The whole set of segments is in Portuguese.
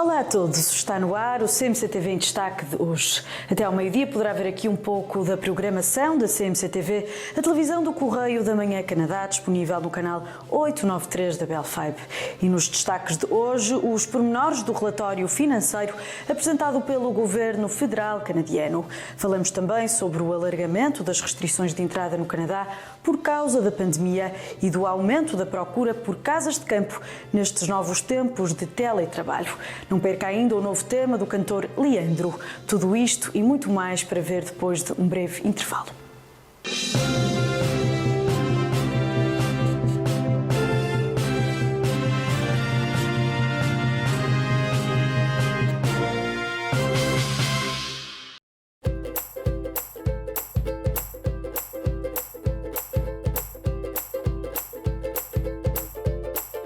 Olá a todos, está no ar o CMC-TV em destaque de hoje. Até ao meio-dia poderá ver aqui um pouco da programação da CMC-TV, a televisão do Correio da Manhã Canadá, disponível no canal 893 da Bell Fibe. E nos destaques de hoje, os pormenores do relatório financeiro apresentado pelo Governo Federal Canadiano. Falamos também sobre o alargamento das restrições de entrada no Canadá por causa da pandemia e do aumento da procura por casas de campo nestes novos tempos de teletrabalho. Não perca ainda o novo tema do cantor Leandro. Tudo isto e muito mais para ver depois de um breve intervalo.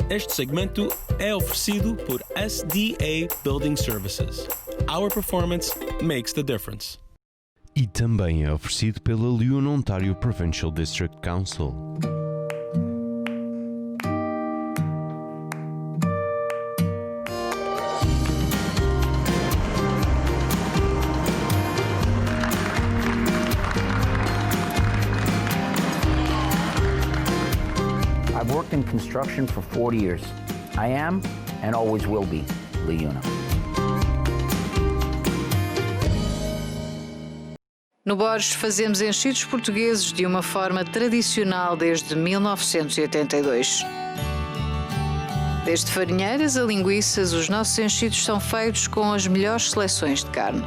Este segmento é oferecido por SDA Building Services. Our performance makes the difference. E também é oferecido pela Lyon Ontario Provincial District Council. I've worked in construction for 40 years. I am, and always will be, LiUNA. No Borges fazemos enchidos portugueses de uma forma tradicional desde 1982. Desde farinheiras a linguiças, os nossos enchidos são feitos com as melhores seleções de carne.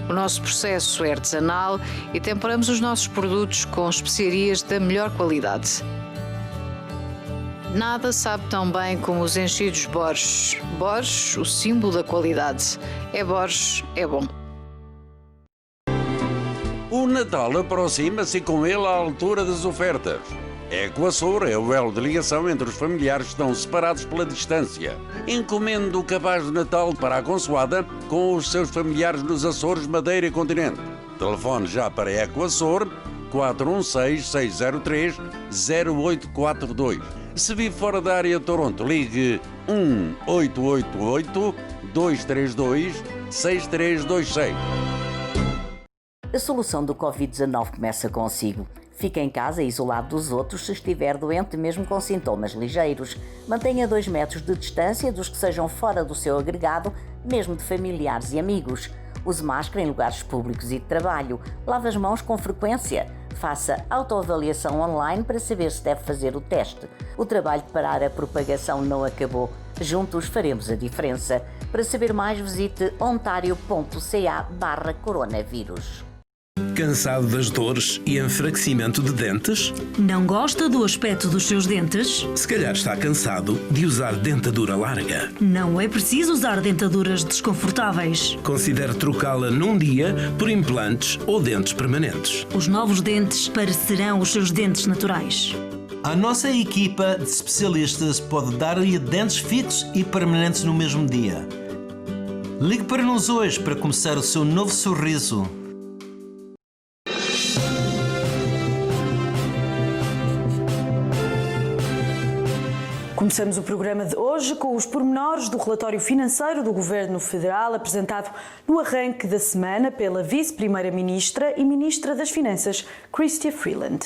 O nosso processo é artesanal e temperamos os nossos produtos com especiarias da melhor qualidade. Nada sabe tão bem como os enchidos Borges. Borges, o símbolo da qualidade. É Borges, é bom. O Natal aproxima-se e com ele a altura das ofertas. Equasur é o elo de ligação entre os familiares que estão separados pela distância. Encomende o cabaz de Natal para a consoada com os seus familiares nos Açores, Madeira e Continente. Telefone já para Equasur 416-603-0842. Se vive fora da área de Toronto, ligue 1-888-232-6326. A solução do Covid-19 começa consigo. Fique em casa isolado dos outros se estiver doente, mesmo com sintomas ligeiros. Mantenha 2 metros de distância dos que sejam fora do seu agregado, mesmo de familiares e amigos. Use máscara em lugares públicos e de trabalho. Lave as mãos com frequência. Faça autoavaliação online para saber se deve fazer o teste. O trabalho de parar a propagação não acabou. Juntos faremos a diferença. Para saber mais, visite ontario.ca/coronavírus. Cansado das dores e enfraquecimento de dentes? Não gosta do aspecto dos seus dentes? Se calhar está cansado de usar dentadura larga. Não é preciso usar dentaduras desconfortáveis. Considere trocá-la num dia por implantes ou dentes permanentes. Os novos dentes parecerão os seus dentes naturais. A nossa equipa de especialistas pode dar-lhe dentes fixos e permanentes no mesmo dia. Ligue para nós hoje para começar o seu novo sorriso. Começamos o programa de hoje com os pormenores do relatório financeiro do Governo Federal apresentado no arranque da semana pela Vice-Primeira-Ministra e Ministra das Finanças, Chrystia Freeland.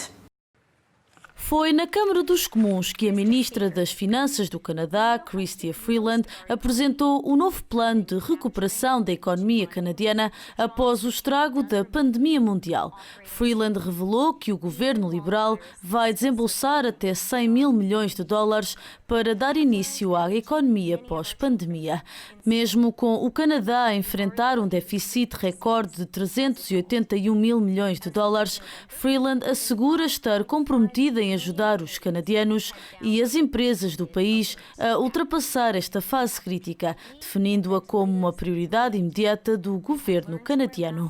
Foi na Câmara dos Comuns que a Ministra das Finanças do Canadá, Chrystia Freeland, apresentou o novo plano de recuperação da economia canadiana após o estrago da pandemia mundial. Freeland revelou que o governo liberal vai desembolsar até 100 mil milhões de dólares para dar início à economia pós-pandemia. Mesmo com o Canadá a enfrentar um déficit recorde de 381 mil milhões de dólares, Freeland assegura estar comprometida em ajudar os canadianos e as empresas do país a ultrapassar esta fase crítica, definindo-a como uma prioridade imediata do governo canadiano.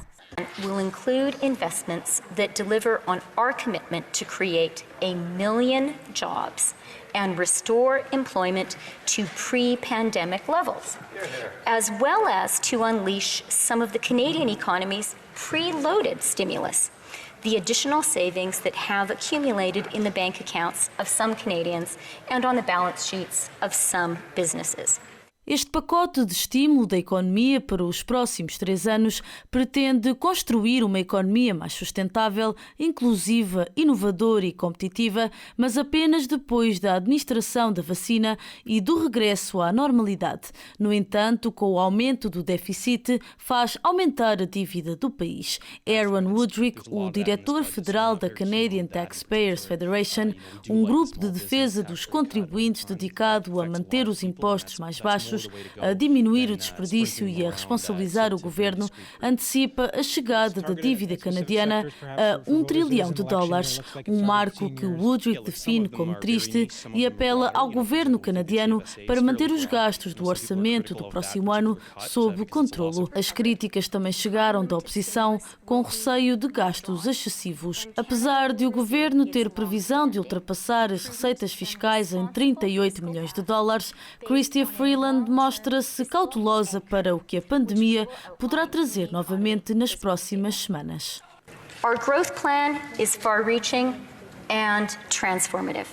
Will include investments that deliver on our commitment to create 1 million jobs and restore employment to pre-pandemic levels, as well as to unleash some of the Canadian economy's pre-loaded stimulus, the additional savings that have accumulated in the bank accounts of some Canadians and on the balance sheets of some businesses. Este pacote de estímulo da economia para os próximos 3 anos pretende construir uma economia mais sustentável, inclusiva, inovadora e competitiva, mas apenas depois da administração da vacina e do regresso à normalidade. No entanto, com o aumento do déficit, faz aumentar a dívida do país. Aaron Woodrick, o diretor federal da Canadian Taxpayers Federation, um grupo de defesa dos contribuintes dedicado a manter os impostos mais baixos, a diminuir o desperdício e a responsabilizar o governo, antecipa a chegada da dívida canadiana a $1 trilhão, um marco que Woodrick define como triste e apela ao governo canadiano para manter os gastos do orçamento do próximo ano sob controlo. As críticas também chegaram da oposição, com receio de gastos excessivos. Apesar de o governo ter previsão de ultrapassar as receitas fiscais em $38 milhões, Chrystia Freeland mostra-se cautelosa para o que a pandemia poderá trazer novamente nas próximas semanas. Our growth plan is far-reaching and transformative.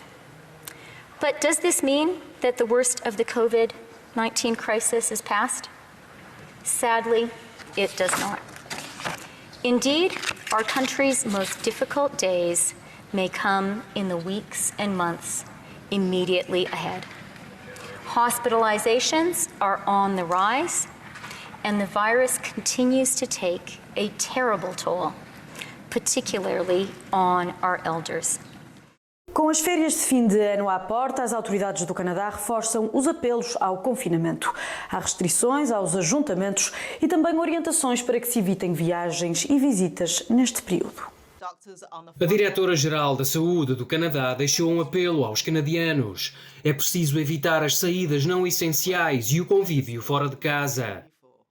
But does this mean that the worst of the COVID-19 crisis is past? Sadly, it does not. Indeed, our country's most difficult days may come in the weeks and months immediately ahead. Hospitalizations are on the rise, and the virus continues to take a terrible toll, particularly on our elders. Com as férias de fim de ano à porta, as autoridades do Canadá reforçam os apelos ao confinamento. Há restrições aos ajuntamentos e também orientações para que se evitem viagens e visitas neste período. A Diretora-Geral da Saúde do Canadá deixou um apelo aos canadianos. É preciso evitar as saídas não essenciais e o convívio fora de casa.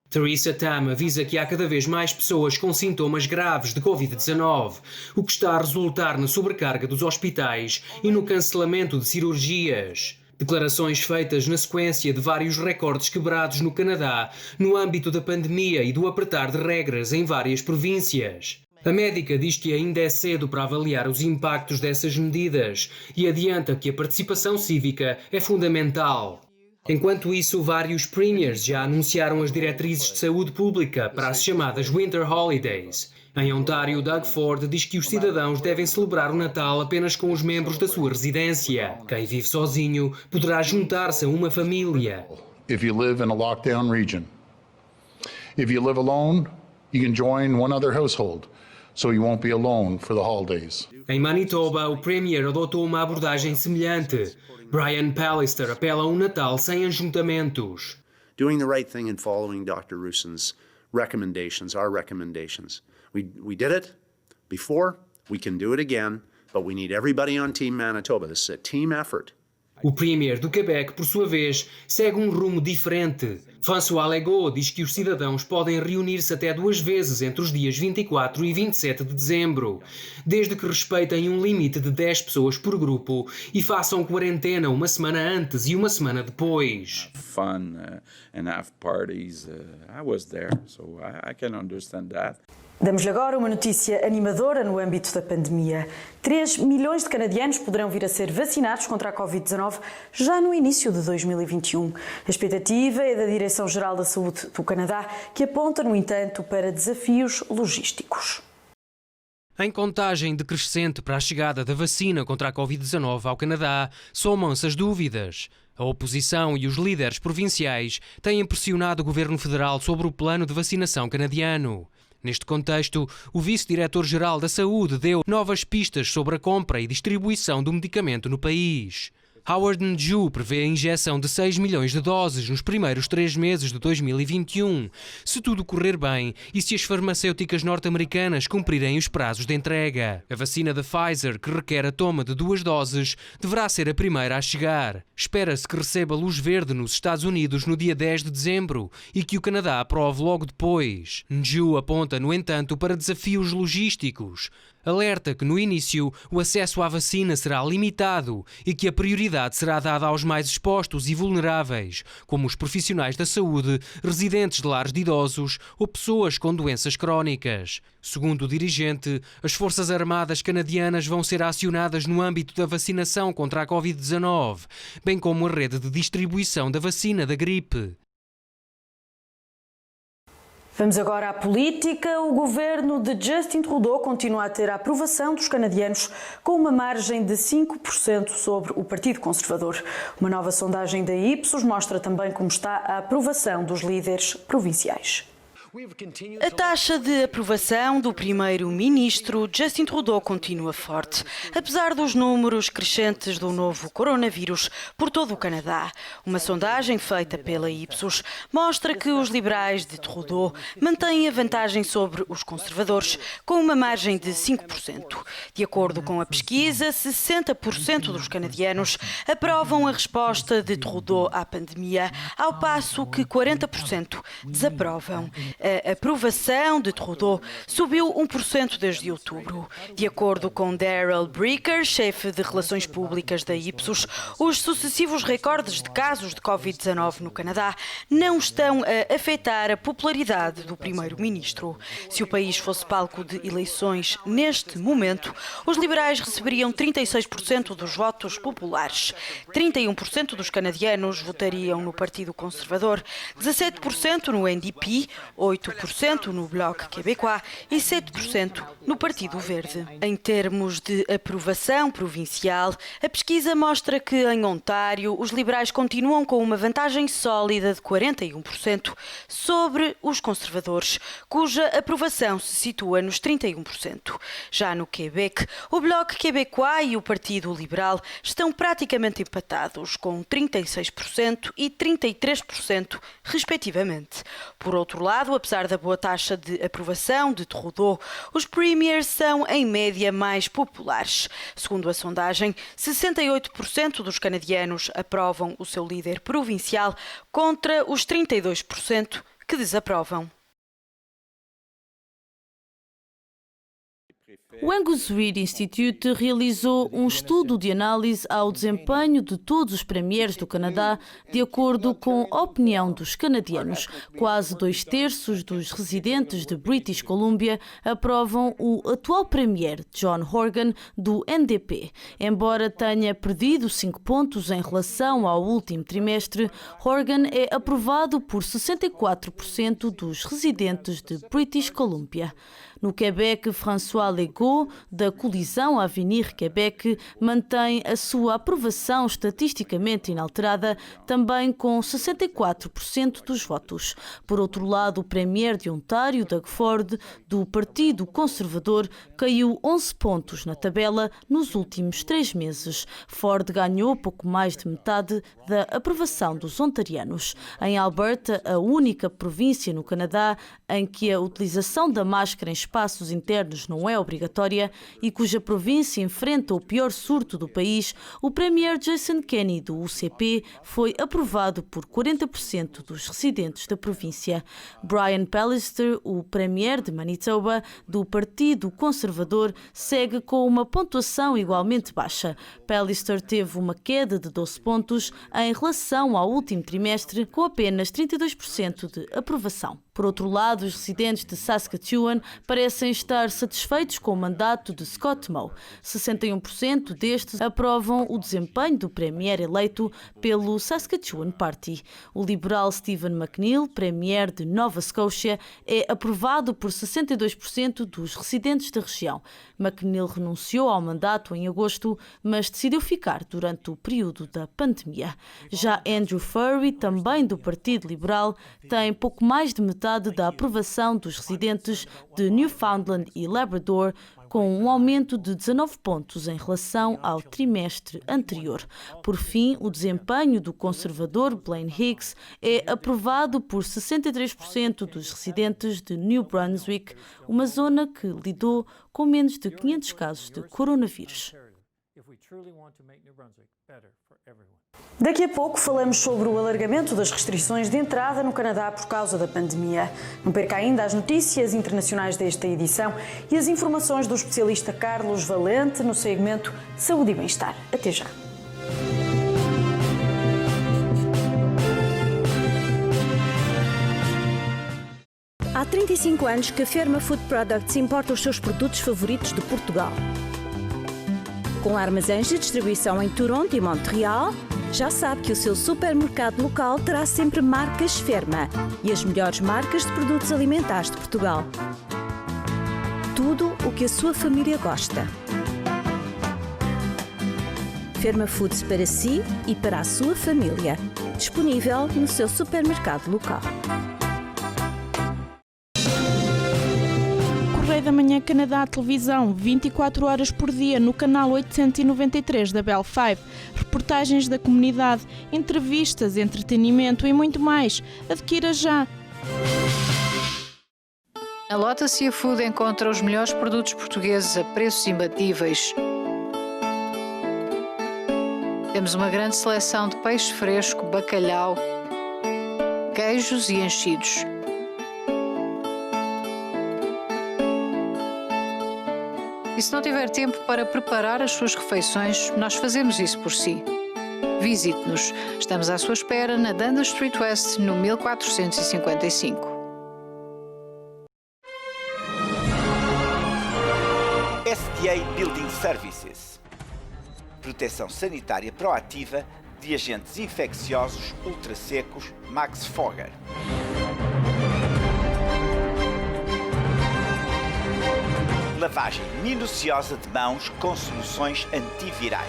Theresa Tam avisa que há cada vez mais pessoas com sintomas graves de Covid-19, o que está a resultar na sobrecarga dos hospitais e no cancelamento de cirurgias. Declarações feitas na sequência de vários recordes quebrados no Canadá no âmbito da pandemia e do apertar de regras em várias províncias. A médica diz que ainda é cedo para avaliar os impactos dessas medidas e adianta que a participação cívica é fundamental. Enquanto isso, vários premiers já anunciaram as diretrizes de saúde pública para as chamadas Winter Holidays. Em Ontário, Doug Ford diz que os cidadãos devem celebrar o Natal apenas com os membros da sua residência. Quem vive sozinho poderá juntar-se a uma família. If you live in a lockdown region, if you live alone, you can join one other household. So you won't be alone for the holidays. Em Manitoba, o Premier adotou uma abordagem semelhante. Brian Pallister apela a Natal sem ajuntamentos. Doing the right thing and following Dr. Roussen's recommendations, our recommendations. We did it before, we can do it again, but we need everybody on Team Manitoba. This is a team effort. O Premier do Quebec, por sua vez, segue um rumo diferente. François Legault diz que os cidadãos podem reunir-se até 2 vezes entre os dias 24 e 27 de dezembro, desde que respeitem um limite de 10 pessoas por grupo e façam quarentena uma semana antes e uma semana depois. Fun and have parties. I was there, so I can understand that. Damos-lhe agora uma notícia animadora no âmbito da pandemia. 3 milhões de canadianos poderão vir a ser vacinados contra a Covid-19 já no início de 2021. A expectativa é da Direção-Geral da Saúde do Canadá, que aponta, no entanto, para desafios logísticos. Em contagem decrescente para a chegada da vacina contra a Covid-19 ao Canadá, somam-se as dúvidas. A oposição e os líderes provinciais têm pressionado o governo federal sobre o plano de vacinação canadiano. Neste contexto, o vice-diretor-geral da Saúde deu novas pistas sobre a compra e distribuição do medicamento no país. Howard Nju prevê a injeção de 6 milhões de doses nos primeiros 3 meses de 2021, se tudo correr bem e se as farmacêuticas norte-americanas cumprirem os prazos de entrega. A vacina da Pfizer, que requer a toma de 2 doses, deverá ser a primeira a chegar. Espera-se que receba luz verde nos Estados Unidos no dia 10 de dezembro e que o Canadá aprove logo depois. Nju aponta, no entanto, para desafios logísticos. alerta que no início o acesso à vacina será limitado e que a prioridade será dada aos mais expostos e vulneráveis, como os profissionais da saúde, residentes de lares de idosos ou pessoas com doenças crónicas. Segundo o dirigente, as Forças Armadas canadianas vão ser acionadas no âmbito da vacinação contra a Covid-19, bem como a rede de distribuição da vacina da gripe. Vamos agora à política. O governo de Justin Trudeau continua a ter a aprovação dos canadianos com uma margem de 5% sobre o Partido Conservador. Uma nova sondagem da Ipsos mostra também como está a aprovação dos líderes provinciais. A taxa de aprovação do primeiro-ministro Justin Trudeau continua forte, apesar dos números crescentes do novo coronavírus por todo o Canadá. Uma sondagem feita pela Ipsos mostra que os liberais de Trudeau mantêm a vantagem sobre os conservadores, com uma margem de 5%. De acordo com a pesquisa, 60% dos canadianos aprovam a resposta de Trudeau à pandemia, ao passo que 40% desaprovam. A aprovação de Trudeau subiu 1% desde outubro. De acordo com Daryl Breaker, chefe de Relações Públicas da Ipsos, os sucessivos recordes de casos de Covid-19 no Canadá não estão a afetar a popularidade do primeiro-ministro. Se o país fosse palco de eleições neste momento, os liberais receberiam 36% dos votos populares. 31% dos canadianos votariam no Partido Conservador, 17% no NDP, 8% no Bloc Québécois e 7% no Partido Verde. Em termos de aprovação provincial, a pesquisa mostra que em Ontário os liberais continuam com uma vantagem sólida de 41% sobre os conservadores, cuja aprovação se situa nos 31%. Já no Québec, o Bloc Québécois e o Partido Liberal estão praticamente empatados, com 36% e 33%, respectivamente. Por outro lado, apesar da boa taxa de aprovação de Trudeau, os premiers são, em média, mais populares. Segundo a sondagem, 68% dos canadianos aprovam o seu líder provincial contra os 32% que desaprovam. O Angus Reid Institute realizou um estudo de análise ao desempenho de todos os premiers do Canadá, de acordo com a opinião dos canadianos. Quase 2/3 dos residentes de British Columbia aprovam o atual premier, John Horgan, do NDP. Embora tenha perdido 5 pontos em relação ao último trimestre, Horgan é aprovado por 64% dos residentes de British Columbia. No Quebec, François Legault, da colisão Avenir Quebec, mantém a sua aprovação estatisticamente inalterada, também com 64% dos votos. Por outro lado, o premier de Ontário, Doug Ford, do Partido Conservador, caiu 11 pontos na tabela nos últimos 3 meses. Ford ganhou pouco mais de metade da aprovação dos ontarianos. Em Alberta, a única província no Canadá em que a utilização da máscara em espaços internos não é obrigatória e cuja província enfrenta o pior surto do país, o premier Jason Kenney, do UCP, foi aprovado por 40% dos residentes da província. Brian Pallister, o premier de Manitoba, do Partido Conservador, segue com uma pontuação igualmente baixa. Pallister teve uma queda de 12 pontos em relação ao último trimestre, com apenas 32% de aprovação. Por outro lado, os residentes de Saskatchewan parecem estar satisfeitos com o mandato de Scott Moe. 61% destes aprovam o desempenho do premier eleito pelo Saskatchewan Party. O liberal Stephen McNeil, premier de Nova Scotia, é aprovado por 62% dos residentes da região. McNeil renunciou ao mandato em agosto, mas decidiu ficar durante o período da pandemia. Já Andrew Furry, também do Partido Liberal, tem pouco mais de metade da aprovação dos residentes de Newfoundland e Labrador, com um aumento de 19 pontos em relação ao trimestre anterior. Por fim, o desempenho do conservador Blaine Higgs é aprovado por 63% dos residentes de New Brunswick, uma zona que lidou com menos de 500 casos de coronavírus. Daqui a pouco falamos sobre o alargamento das restrições de entrada no Canadá por causa da pandemia. Não perca ainda as notícias internacionais desta edição e as informações do especialista Carlos Valente no segmento Saúde e Bem-Estar. Até já. Há 35 anos que a Ferma Food Products importa os seus produtos favoritos de Portugal. Com armazéns de distribuição em Toronto e Montreal, já sabe que o seu supermercado local terá sempre marcas Ferma e as melhores marcas de produtos alimentares de Portugal. Tudo o que a sua família gosta. Ferma Foods para si e para a sua família. Disponível no seu supermercado local. Correio da Manhã Canadá Televisão, 24 horas por dia no canal 893 da Bell 5. Reportagens da comunidade, entrevistas, entretenimento e muito mais. Adquira já! Na Lota Seafood encontra os melhores produtos portugueses a preços imbatíveis. Temos uma grande seleção de peixe fresco, bacalhau, queijos e enchidos. E se não tiver tempo para preparar as suas refeições, nós fazemos isso por si. Visite-nos. Estamos à sua espera na Dundas Street West, no 1455. SDA Building Services. Proteção sanitária proativa de agentes infecciosos ultrassecos Max Fogger. Lavagem minuciosa de mãos com soluções antivirais.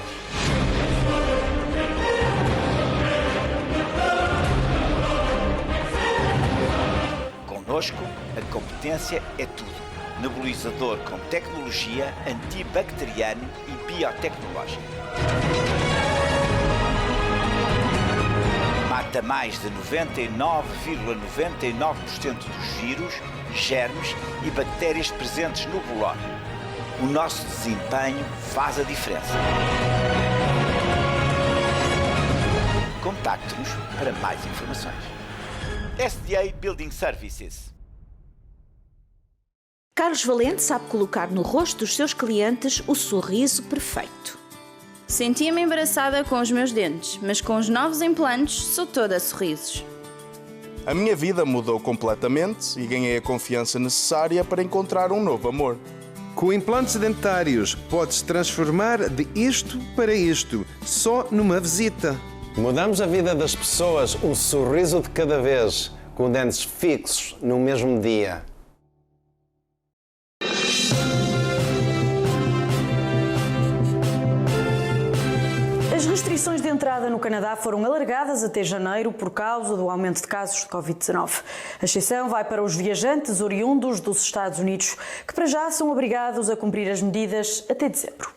Conosco, a competência é tudo. Nebulizador com tecnologia antibacteriano e biotecnológica. Mata mais de 99,99% dos vírus, germes e bactérias presentes no bolor. O nosso desempenho faz a diferença. Contacte-nos para mais informações. SDA Building Services. Carlos Valente sabe colocar no rosto dos seus clientes o sorriso perfeito. Sentia-me embaraçada com os meus dentes, mas com os novos implantes sou toda sorrisos. A minha vida mudou completamente e ganhei a confiança necessária para encontrar um novo amor. Com implantes dentários, pode-se transformar de isto para isto, só numa visita. Mudamos a vida das pessoas um sorriso de cada vez, com dentes fixos no mesmo dia. As restrições de entrada no Canadá foram alargadas até janeiro por causa do aumento de casos de Covid-19. A exceção vai para os viajantes oriundos dos Estados Unidos, que para já são obrigados a cumprir as medidas até dezembro.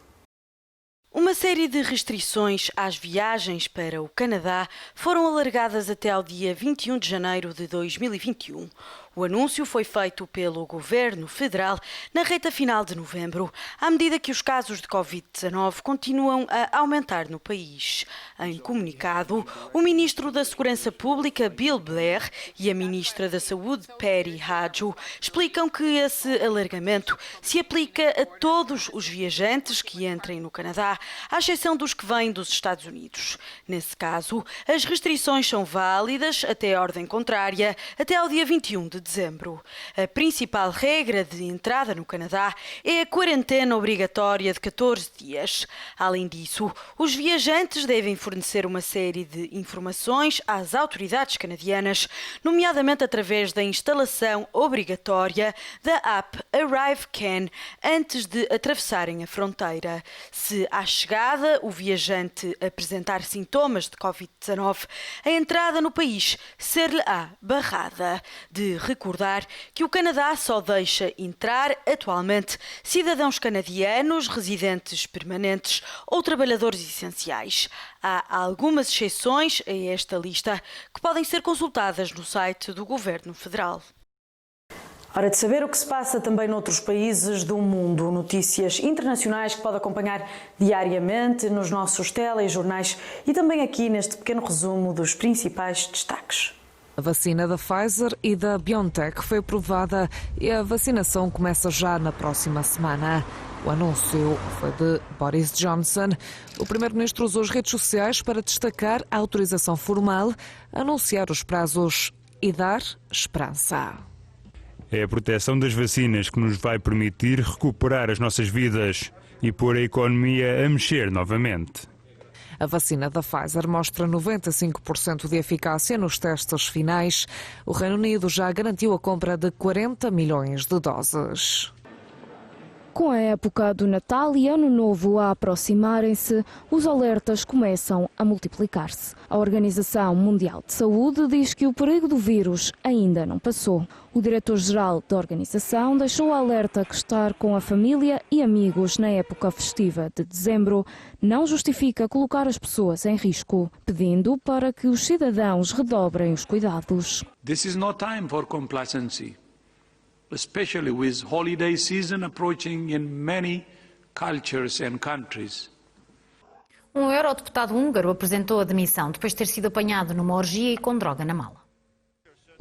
Uma série de restrições às viagens para o Canadá foram alargadas até ao dia 21 de janeiro de 2021. O anúncio foi feito pelo Governo Federal na reta final de novembro, à medida que os casos de Covid-19 continuam a aumentar no país. Em comunicado, o Ministro da Segurança Pública, Bill Blair, e a Ministra da Saúde, Patty Hajdu, explicam que esse alargamento se aplica a todos os viajantes que entrem no Canadá, à exceção dos que vêm dos Estados Unidos. Nesse caso, as restrições são válidas, até ordem contrária, até ao dia 21 de dezembro. A principal regra de entrada no Canadá é a quarentena obrigatória de 14 dias. Além disso, os viajantes devem fornecer uma série de informações às autoridades canadianas, nomeadamente através da instalação obrigatória da app ArriveCan antes de atravessarem a fronteira. Se à chegada o viajante apresentar sintomas de Covid-19, a entrada no país ser-lhe-á barrada. De recordar que o Canadá só deixa entrar atualmente cidadãos canadianos, residentes permanentes ou trabalhadores essenciais. Há algumas exceções a esta lista que podem ser consultadas no site do Governo Federal. Hora de saber o que se passa também noutros países do mundo. Notícias internacionais que pode acompanhar diariamente nos nossos telejornais e também aqui neste pequeno resumo dos principais destaques. A vacina da Pfizer e da BioNTech foi aprovada e a vacinação começa já na próxima semana. O anúncio foi de Boris Johnson. O primeiro-ministro usou as redes sociais para destacar a autorização formal, anunciar os prazos e dar esperança. É a proteção das vacinas que nos vai permitir recuperar as nossas vidas e pôr a economia a mexer novamente. A vacina da Pfizer mostra 95% de eficácia nos testes finais. O Reino Unido já garantiu a compra de 40 milhões de doses. Com a época do Natal e Ano Novo a aproximarem-se, os alertas começam a multiplicar-se. A Organização Mundial de Saúde diz que o perigo do vírus ainda não passou. O diretor-geral da organização deixou alerta que estar com a família e amigos na época festiva de dezembro não justifica colocar as pessoas em risco, pedindo para que os cidadãos redobrem os cuidados. This is no time for complacency, especially with holiday season approaching in many cultures and countries. Um eurodeputado húngaro apresentou a demissão depois de ter sido apanhado numa orgia e com droga na mala.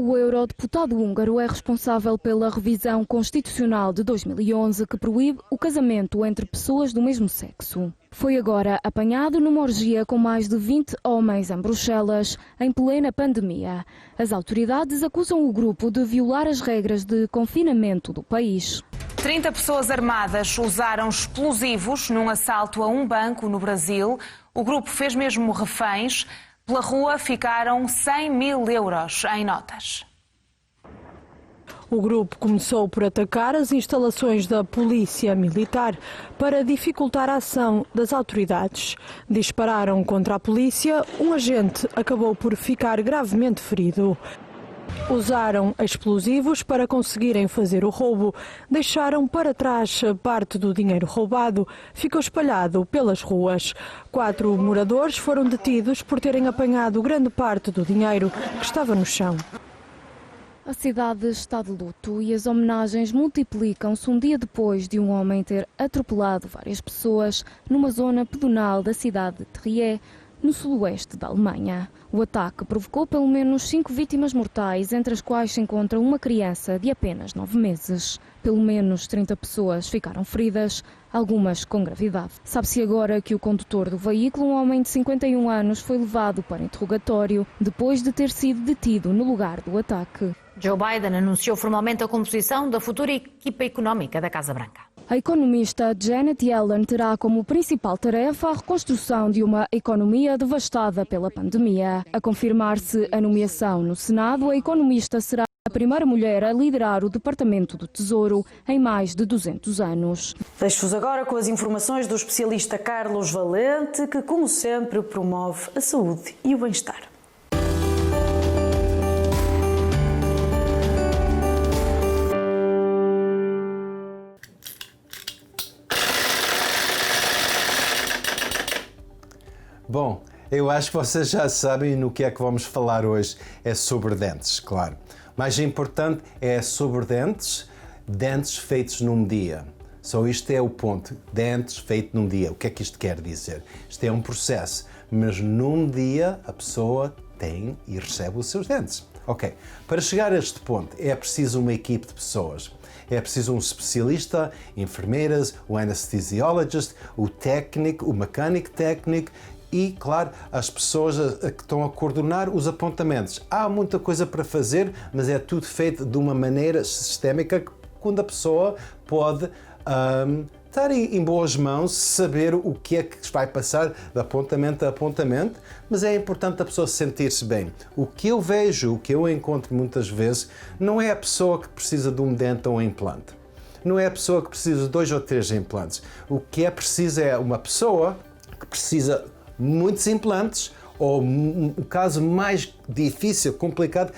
O eurodeputado húngaro é responsável pela revisão constitucional de 2011 que proíbe o casamento entre pessoas do mesmo sexo. Foi agora apanhado numa orgia com mais de 20 homens em Bruxelas, em plena pandemia. As autoridades acusam o grupo de violar as regras de confinamento do país. 30 pessoas armadas usaram explosivos num assalto a um banco no Brasil. O grupo fez mesmo reféns. Pela rua ficaram 100 mil euros em notas. O grupo começou por atacar as instalações da Polícia Militar para dificultar a ação das autoridades. Dispararam contra a polícia, um agente acabou por ficar gravemente ferido. Usaram explosivos para conseguirem fazer o roubo. Deixaram para trás parte do dinheiro roubado. Ficou espalhado pelas ruas. 4 moradores foram detidos por terem apanhado grande parte do dinheiro que estava no chão. A cidade está de luto e as homenagens multiplicam-se um dia depois de um homem ter atropelado várias pessoas numa zona pedonal da cidade de Trier, no sudoeste da Alemanha. O ataque provocou pelo menos 5 vítimas mortais, entre as quais se encontra uma criança de apenas 9 meses. Pelo menos 30 pessoas ficaram feridas, algumas com gravidade. Sabe-se agora que o condutor do veículo, um homem de 51 anos, foi levado para interrogatório depois de ter sido detido no lugar do ataque. Joe Biden anunciou formalmente a composição da futura equipa económica da Casa Branca. A economista Janet Yellen terá como principal tarefa a reconstrução de uma economia devastada pela pandemia. A confirmar-se a nomeação no Senado, a economista será a primeira mulher a liderar o Departamento do Tesouro em mais de 200 anos. Deixo-vos agora com as informações do especialista Carlos Valente, que, como sempre, promove a saúde e o bem-estar. Bom, eu acho que vocês já sabem no que é que vamos falar hoje. É sobre dentes, claro. Mais importante é sobre dentes, dentes feitos num dia. Só isto é o ponto, dentes feitos num dia. O que é que isto quer dizer? Isto é um processo, mas num dia a pessoa tem e recebe os seus dentes. Ok, para chegar a este ponto é preciso uma equipe de pessoas. É preciso um especialista, enfermeiras, o anesthesiologist, o técnico, o mecânico técnico, e, claro, as pessoas que estão a coordenar os apontamentos. Há muita coisa para fazer, mas é tudo feito de uma maneira sistémica, quando a pessoa pode estar em boas mãos, saber o que é que vai passar de apontamento a apontamento, mas é importante a pessoa sentir-se bem. O que eu vejo, o que eu encontro muitas vezes, não é a pessoa que precisa de um dente ou um implante. Não é a pessoa que precisa de 2 ou 3 implantes. O que é preciso é uma pessoa que precisa muitos implantes, ou o caso mais difícil, complicado,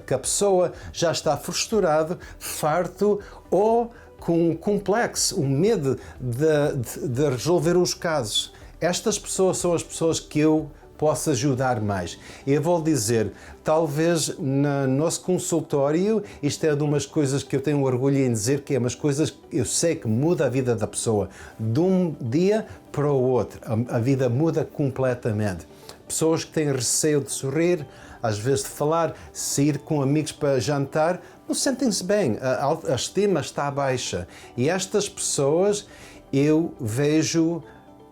que a pessoa já está frustrado, farto ou com um complexo, um medo de resolver os casos. Estas pessoas são as pessoas que eu possa ajudar mais. Eu vou dizer, talvez no nosso consultório, isto é de umas coisas que eu tenho orgulho em dizer, que é umas coisas que eu sei que muda a vida da pessoa. De um dia para o outro, a vida muda completamente. Pessoas que têm receio de sorrir, às vezes de falar, sair com amigos para jantar, não sentem-se bem, a estima está baixa. E estas pessoas eu vejo,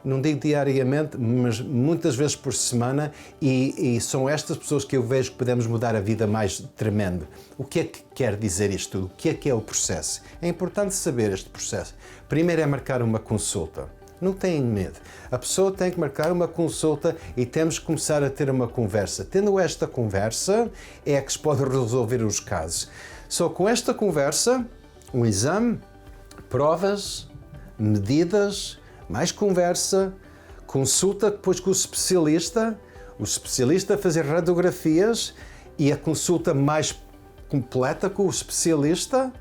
não digo diariamente, mas muitas vezes por semana, e são estas pessoas que eu vejo que podemos mudar a vida mais tremendo. O que é que quer dizer isto tudo? O que é o processo? É importante saber este processo. Primeiro é marcar uma consulta. Não tenham medo. A pessoa tem que marcar uma consulta e temos que começar a ter uma conversa. Tendo esta conversa, é que se pode resolver os casos. Só com esta conversa, um exame, provas, medidas, mais conversa, consulta depois com o especialista fazer radiografias e a consulta mais completa com o especialista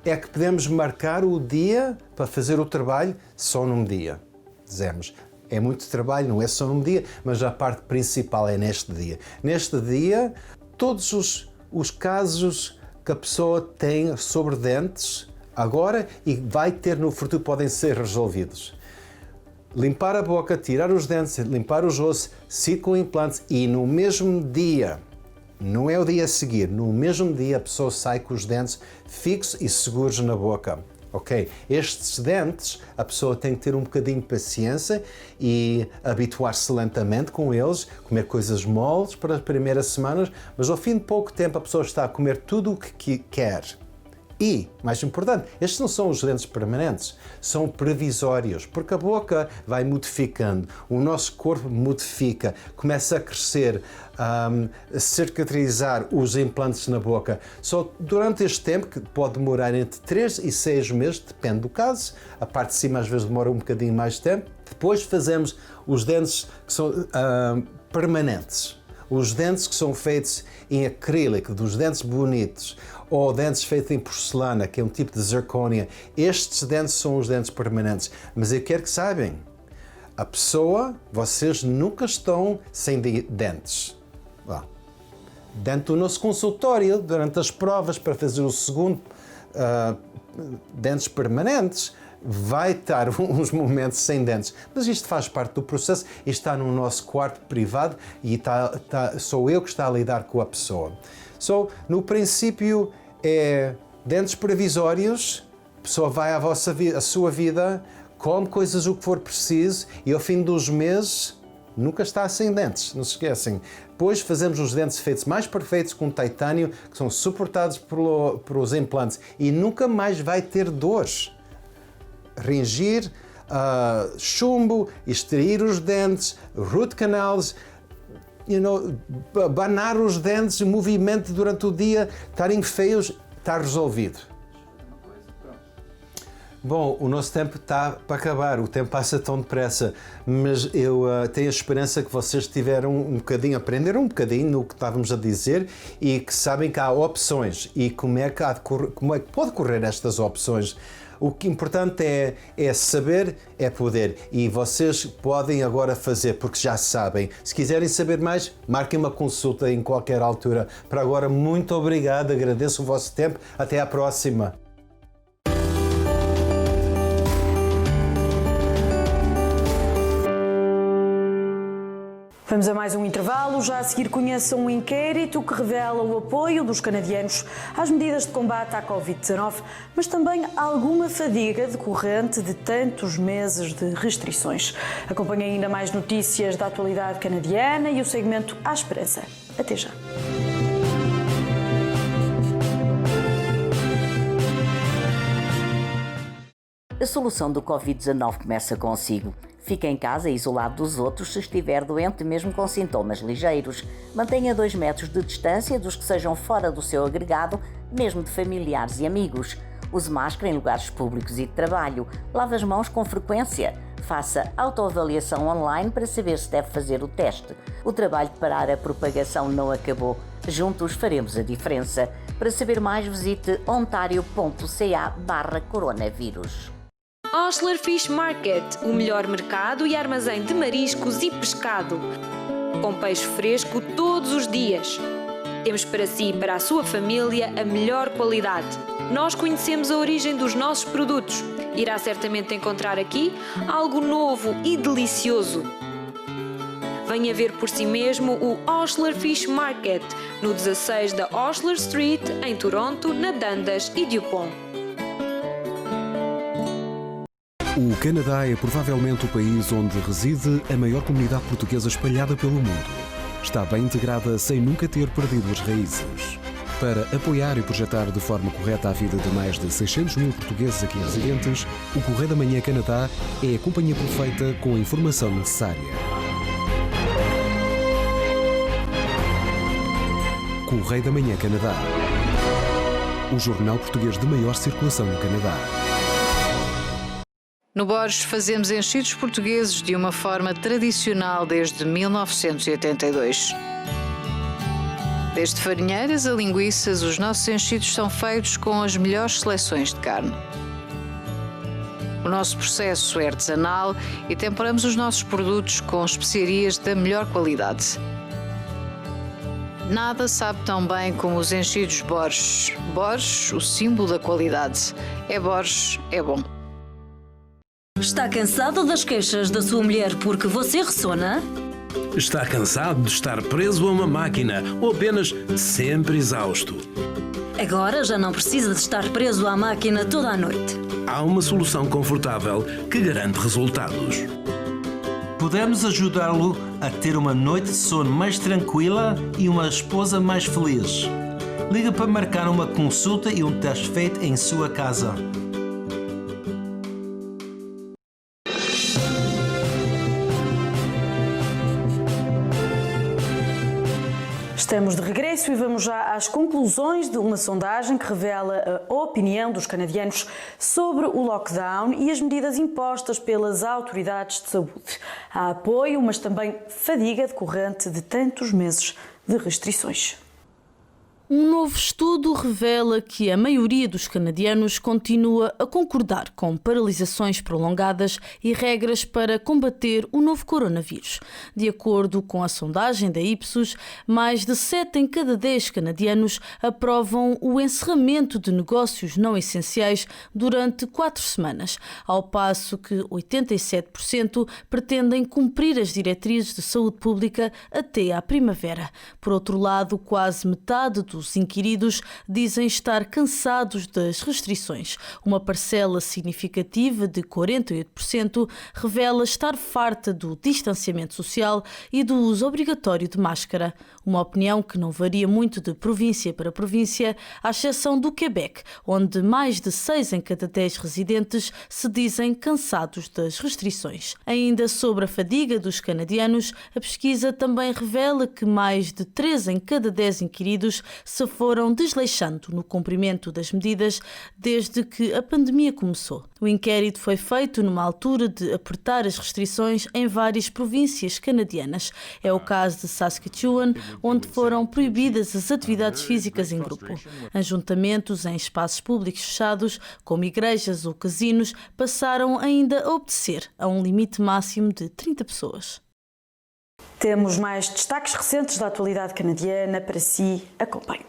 é que podemos marcar o dia para fazer o trabalho só num dia. Dizemos, é muito trabalho, não é só num dia, mas a parte principal é neste dia. Neste dia, todos os casos que a pessoa tem sobre dentes, agora e vai ter no futuro, podem ser resolvidos. Limpar a boca, tirar os dentes, limpar os ossos, seguir com implantes e no mesmo dia, não é o dia a seguir, no mesmo dia a pessoa sai com os dentes fixos e seguros na boca. Ok? Estes dentes, a pessoa tem que ter um bocadinho de paciência e habituar-se lentamente com eles, comer coisas moles para as primeiras semanas, mas ao fim de pouco tempo a pessoa está a comer tudo o que quer. E, mais importante, estes não são os dentes permanentes, são provisórios, porque a boca vai modificando, o nosso corpo modifica, começa a crescer, a cicatrizar os implantes na boca. Só durante este tempo, que pode demorar entre 3 e 6 meses, depende do caso, a parte de cima às vezes demora um bocadinho mais de tempo, depois fazemos os dentes que são permanentes. Os dentes que são feitos em acrílico, dos dentes bonitos, ou dentes feitos em porcelana, que é um tipo de zircónia, estes dentes são os dentes permanentes. Mas eu quero que saibam, a pessoa, vocês nunca estão sem dentes. Dentro do nosso consultório, durante as provas para fazer o segundo dentes permanentes, vai estar uns momentos sem dentes, mas isto faz parte do processo e está no nosso quarto privado e sou eu que está a lidar com a pessoa. No princípio é dentes provisórios, a pessoa vai à sua vida, come coisas o que for preciso e ao fim dos meses nunca está sem dentes, não se esquecem. Depois fazemos os dentes feitos mais perfeitos com titânio, que são suportados pelos implantes e nunca mais vai ter dores. Ringir, chumbo, extrair os dentes, root canals, banar os dentes, movimento durante o dia, estarem feios, está resolvido. Bom, o nosso tempo está para acabar, o tempo passa tão depressa, mas eu tenho a esperança que vocês tiveram aprenderam um bocadinho no que estávamos a dizer e que sabem que há opções e como é que pode correr estas opções. O que é importante é saber, é poder. E vocês podem agora fazer, porque já sabem. Se quiserem saber mais, marquem uma consulta em qualquer altura. Para agora, muito obrigado, agradeço o vosso tempo. Até à próxima. Vamos a mais um intervalo. Já a seguir conheça um inquérito que revela o apoio dos canadianos às medidas de combate à Covid-19, mas também alguma fadiga decorrente de tantos meses de restrições. Acompanhe ainda mais notícias da atualidade canadiana e o segmento À Esperança. Até já. A solução do Covid-19 começa consigo. Fique em casa isolado dos outros se estiver doente, mesmo com sintomas ligeiros. Mantenha 2 metros de distância dos que sejam fora do seu agregado, mesmo de familiares e amigos. Use máscara em lugares públicos e de trabalho. Lave as mãos com frequência. Faça autoavaliação online para saber se deve fazer o teste. O trabalho de parar a propagação não acabou. Juntos faremos a diferença. Para saber mais, visite ontario.ca/coronavírus. Osler Fish Market, o melhor mercado e armazém de mariscos e pescado. com peixe fresco todos os dias. Temos para si e para a sua família a melhor qualidade. Nós conhecemos a origem dos nossos produtos. Irá certamente encontrar aqui algo novo e delicioso. Venha ver por si mesmo o Osler Fish Market, no 16 da Osler Street, em Toronto, na Dundas e Dupont. O Canadá é provavelmente o país onde reside a maior comunidade portuguesa espalhada pelo mundo. Está bem integrada sem nunca ter perdido as raízes. Para apoiar e projetar de forma correta a vida de mais de 600 mil portugueses aqui residentes, o Correio da Manhã Canadá é a companhia perfeita com a informação necessária. Correio da Manhã Canadá. O jornal português de maior circulação no Canadá. No Borges fazemos enchidos portugueses de uma forma tradicional desde 1982. Desde farinheiras a linguiças, os nossos enchidos são feitos com as melhores seleções de carne. O nosso processo é artesanal e temperamos os nossos produtos com especiarias da melhor qualidade. Nada sabe tão bem como os enchidos Borges. Borges, o símbolo da qualidade. É Borges, é bom. Está cansado das queixas da sua mulher porque você ressona? Está cansado de estar preso a uma máquina ou apenas sempre exausto? Agora já não precisa de estar preso à máquina toda a noite. Há uma solução confortável que garante resultados. Podemos ajudá-lo a ter uma noite de sono mais tranquila e uma esposa mais feliz. Liga para marcar uma consulta e um teste feito em sua casa. Estamos de regresso e vamos já às conclusões de uma sondagem que revela a opinião dos canadianos sobre o lockdown e as medidas impostas pelas autoridades de saúde. Há apoio, mas também fadiga decorrente de tantos meses de restrições. Um novo estudo revela que a maioria dos canadianos continua a concordar com paralisações prolongadas e regras para combater o novo coronavírus. De acordo com a sondagem da Ipsos, mais de 7 em cada 10 canadianos aprovam o encerramento de negócios não essenciais durante 4 semanas, ao passo que 87% pretendem cumprir as diretrizes de saúde pública até à primavera. Por outro lado, quase metade dos inquiridos dizem estar cansados das restrições. Uma parcela significativa de 48% revela estar farta do distanciamento social e do uso obrigatório de máscara. Uma opinião que não varia muito de província para província, à exceção do Quebec, onde mais de 6 em cada 10 residentes se dizem cansados das restrições. Ainda sobre a fadiga dos canadianos, a pesquisa também revela que mais de 3 em cada 10 inquiridos se foram desleixando no cumprimento das medidas desde que a pandemia começou. O inquérito foi feito numa altura de apertar as restrições em várias províncias canadianas. É o caso de Saskatchewan, onde foram proibidas as atividades físicas em grupo. Ajuntamentos em espaços públicos fechados, como igrejas ou casinos, passaram ainda a obedecer a um limite máximo de 30 pessoas. Temos mais destaques recentes da atualidade canadiana para si. Acompanhe.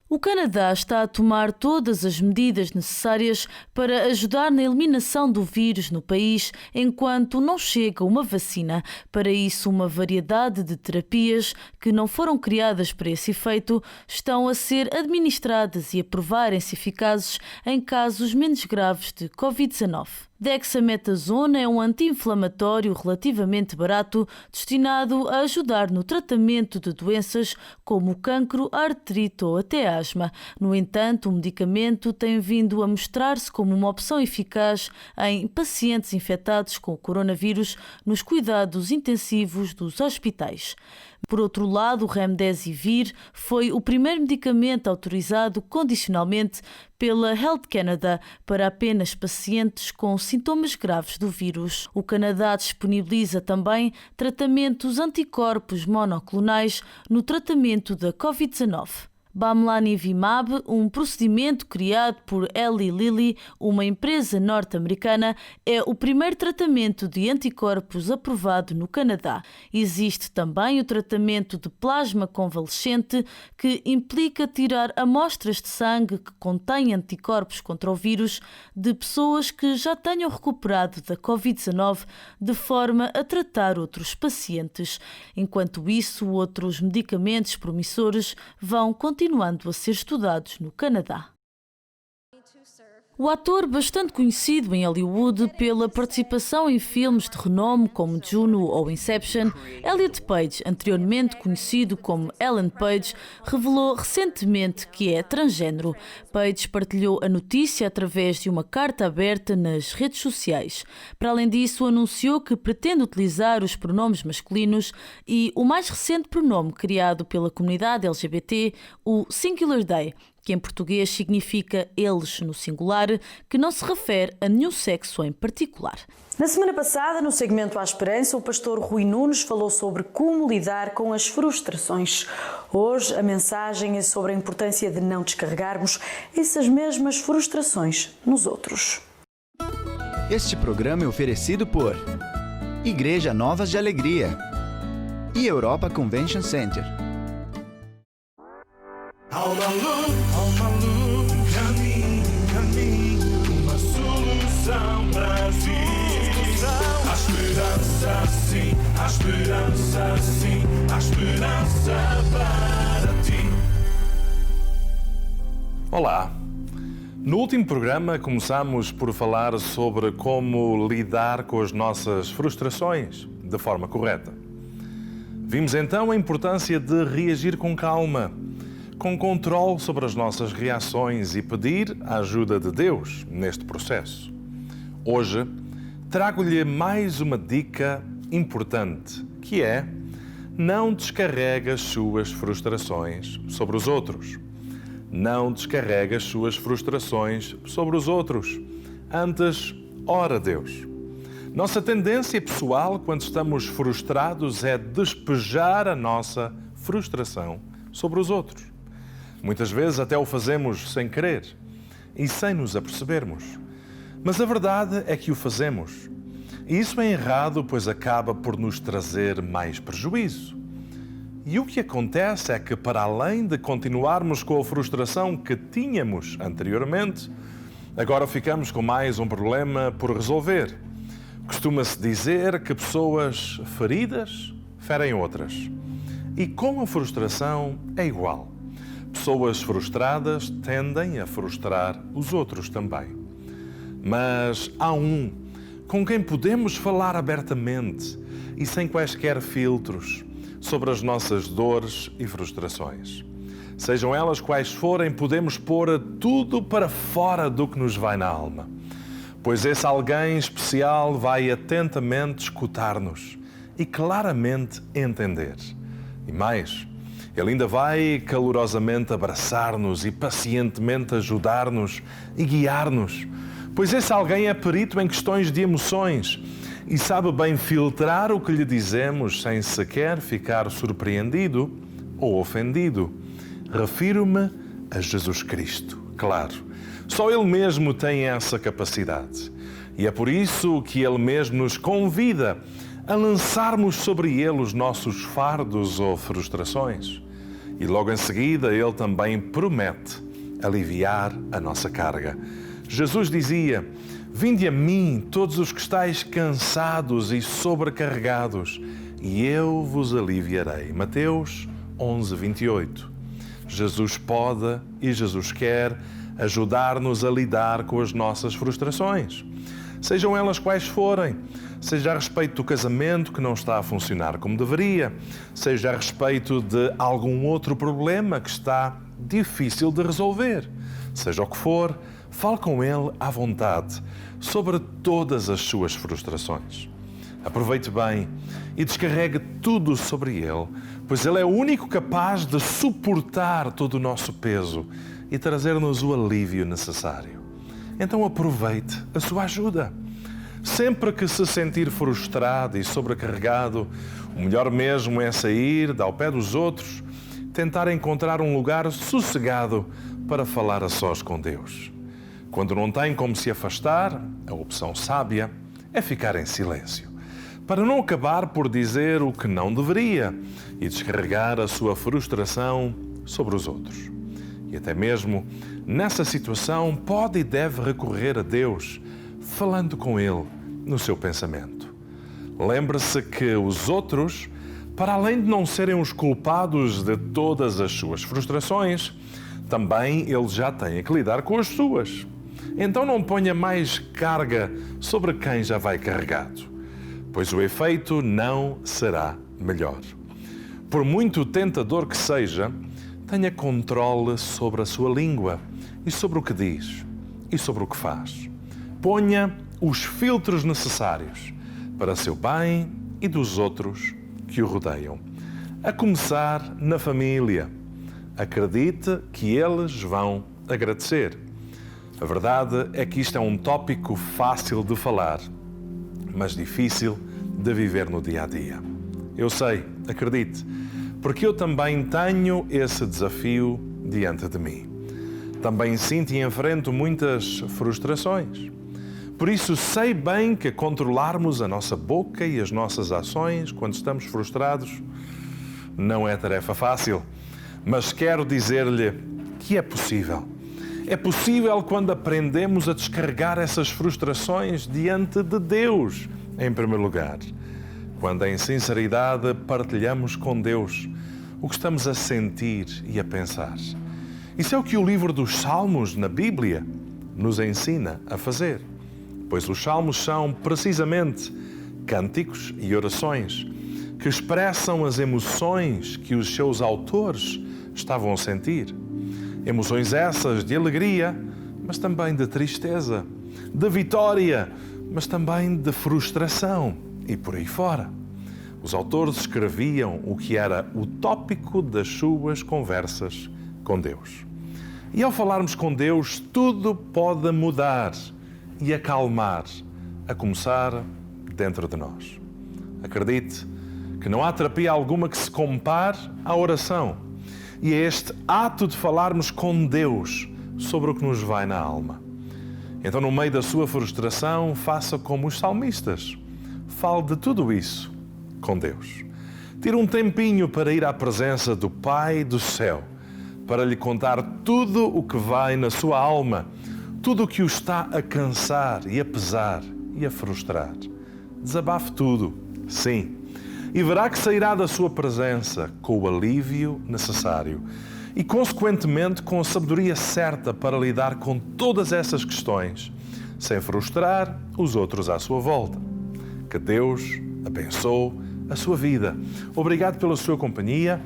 O Canadá está a tomar todas as medidas necessárias para ajudar na eliminação do vírus no país enquanto não chega uma vacina. Para isso, uma variedade de terapias que não foram criadas para esse efeito estão a ser administradas e a provarem-se eficazes em casos menos graves de Covid-19. Dexametasona é um anti-inflamatório relativamente barato destinado a ajudar no tratamento de doenças como o cancro, a artrite ou até a asma. No entanto, o medicamento tem vindo a mostrar-se como uma opção eficaz em pacientes infectados com o coronavírus nos cuidados intensivos dos hospitais. Por outro lado, o Remdesivir foi o primeiro medicamento autorizado condicionalmente pela Health Canada para apenas pacientes com sintomas graves do vírus. O Canadá disponibiliza também tratamentos anticorpos monoclonais no tratamento da Covid-19. Bamlanivimab, um procedimento criado por Eli Lilly, uma empresa norte-americana, é o primeiro tratamento de anticorpos aprovado no Canadá. Existe também o tratamento de plasma convalescente, que implica tirar amostras de sangue que contêm anticorpos contra o vírus de pessoas que já tenham recuperado da Covid-19, de forma a tratar outros pacientes. Enquanto isso, outros medicamentos promissores vão continuando a ser estudados no Canadá. O ator, bastante conhecido em Hollywood pela participação em filmes de renome como Juno ou Inception, Elliot Page, anteriormente conhecido como Ellen Page, revelou recentemente que é transgênero. Page partilhou a notícia através de uma carta aberta nas redes sociais. Para além disso, anunciou que pretende utilizar os pronomes masculinos e o mais recente pronome criado pela comunidade LGBT, o Singular They, que em português significa eles no singular, que não se refere a nenhum sexo em particular. Na semana passada, no segmento À Esperança, o pastor Rui Nunes falou sobre como lidar com as frustrações. Hoje, a mensagem é sobre a importância de não descarregarmos essas mesmas frustrações nos outros. Este programa é oferecido por Igreja Novas de Alegria e Europa Convention Center. Alma Luz, caminho, uma solução para ti. Há esperança sim, há esperança sim, há esperança para ti. Olá! No último programa começámos por falar sobre como lidar com as nossas frustrações de forma correta. Vimos então a importância de reagir com calma, com controle sobre as nossas reações e pedir a ajuda de Deus neste processo. Hoje, trago-lhe mais uma dica importante, que é: não descarregue as suas frustrações sobre os outros. Não descarregue as suas frustrações sobre os outros. Antes, ora a Deus. Nossa tendência pessoal, quando estamos frustrados, é despejar a nossa frustração sobre os outros. Muitas vezes até o fazemos sem querer e sem nos apercebermos. Mas a verdade é que o fazemos. E isso é errado, pois acaba por nos trazer mais prejuízo. E o que acontece é que, para além de continuarmos com a frustração que tínhamos anteriormente, agora ficamos com mais um problema por resolver. Costuma-se dizer que pessoas feridas ferem outras. E com a frustração é igual. Pessoas frustradas tendem a frustrar os outros também. Mas há um com quem podemos falar abertamente e sem quaisquer filtros sobre as nossas dores e frustrações. Sejam elas quais forem, podemos pôr tudo para fora do que nos vai na alma, pois esse alguém especial vai atentamente escutar-nos e claramente entender. E mais, ele ainda vai calorosamente abraçar-nos e pacientemente ajudar-nos e guiar-nos, pois esse alguém é perito em questões de emoções e sabe bem filtrar o que lhe dizemos sem sequer ficar surpreendido ou ofendido. Refiro-me a Jesus Cristo, claro. Só Ele mesmo tem essa capacidade. E é por isso que Ele mesmo nos convida a lançarmos sobre Ele os nossos fardos ou frustrações. E logo em seguida Ele também promete aliviar a nossa carga. Jesus dizia: "Vinde a mim, todos os que estáis cansados e sobrecarregados, e eu vos aliviarei." Mateus 11:28. Jesus pode e Jesus quer ajudar-nos a lidar com as nossas frustrações, sejam elas quais forem, seja a respeito do casamento que não está a funcionar como deveria, seja a respeito de algum outro problema que está difícil de resolver, seja o que for, fale com Ele à vontade sobre todas as suas frustrações. Aproveite bem e descarregue tudo sobre Ele, pois Ele é o único capaz de suportar todo o nosso peso e trazer-nos o alívio necessário. Então aproveite a sua ajuda. Sempre que se sentir frustrado e sobrecarregado, o melhor mesmo é sair ao pé dos outros, tentar encontrar um lugar sossegado para falar a sós com Deus. Quando não tem como se afastar, a opção sábia é ficar em silêncio, para não acabar por dizer o que não deveria e descarregar a sua frustração sobre os outros. E até mesmo nessa situação pode e deve recorrer a Deus, falando com Ele no seu pensamento. Lembre-se que os outros, para além de não serem os culpados de todas as suas frustrações, também eles já têm que lidar com as suas. Então não ponha mais carga sobre quem já vai carregado, pois o efeito não será melhor. Por muito tentador que seja, tenha controle sobre a sua língua e sobre o que diz e sobre o que faz. Ponha os filtros necessários para seu bem e dos outros que o rodeiam. A começar na família. Acredite que eles vão agradecer. A verdade é que isto é um tópico fácil de falar, mas difícil de viver no dia a dia. Eu sei, acredite, porque eu também tenho esse desafio diante de mim. Também sinto e enfrento muitas frustrações. Por isso, sei bem que controlarmos a nossa boca e as nossas ações quando estamos frustrados não é tarefa fácil, mas quero dizer-lhe que é possível. É possível quando aprendemos a descarregar essas frustrações diante de Deus, em primeiro lugar. Quando em sinceridade partilhamos com Deus o que estamos a sentir e a pensar. Isso é o que o livro dos Salmos, na Bíblia, nos ensina a fazer. Pois os Salmos são, precisamente, cânticos e orações que expressam as emoções que os seus autores estavam a sentir. Emoções essas de alegria, mas também de tristeza, de vitória, mas também de frustração e por aí fora. Os autores escreviam o que era o tópico das suas conversas com Deus. E ao falarmos com Deus, tudo pode mudar e acalmar, a começar dentro de nós. Acredite que não há terapia alguma que se compare à oração. E é este ato de falarmos com Deus sobre o que nos vai na alma. Então, no meio da sua frustração, faça como os salmistas. Fale de tudo isso com Deus. Tire um tempinho para ir à presença do Pai do céu, para lhe contar tudo o que vai na sua alma, tudo o que o está a cansar e a pesar e a frustrar. Desabafe tudo, sim. E verá que sairá da sua presença com o alívio necessário e, consequentemente, com a sabedoria certa para lidar com todas essas questões, sem frustrar os outros à sua volta. Que Deus abençoe a sua vida. Obrigado pela sua companhia.